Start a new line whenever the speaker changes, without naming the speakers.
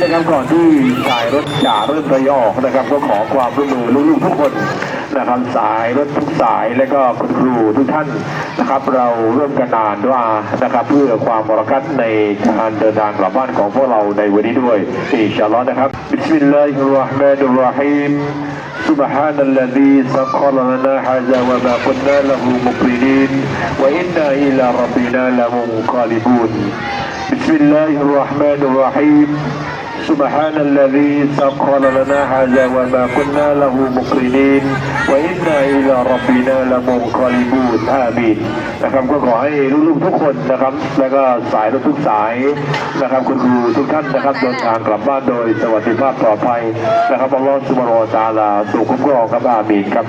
นะครับก่อนที่สายรถจะเริ่มระยออกนะครับก็ขอความร่วมมือลูกๆทุกคนนะครับสายรถทุกสายและก็คุณครูทุกท่านนะครับเราร่วมกันอ่านด้วยนะครับเพื่อความบริกัตในการเดินทางกลับบ้านของพวกเราในวันนี้ด้วยอินชาอัลลอฮ์นะครับบิสมิลลาฮิรเราะห์มานิรเราะฮีม سبحان الذي سخر لنا هذا وما كنا له مقرنين وإنا إلى ربنا لمنقلبون بسم الله الرحمن الرحيم سبحان الذي سخر لنا هذا وما كنا له مقرنين وإنا إلى ربنا لمنقلبون آمين นะครับก็ขอให้ลูกๆทุกคนนะครับแล้วก็สายรถทุกสายนะครับคุณครูทุกท่านนะครับเดินทางกลับบ้านโดยสวัสดิภาพปลอดภัยนะครับอัลลอฮฺซุบฮานะฮูวะตะอาลาทรงคุ้มครองครับอามีนครับ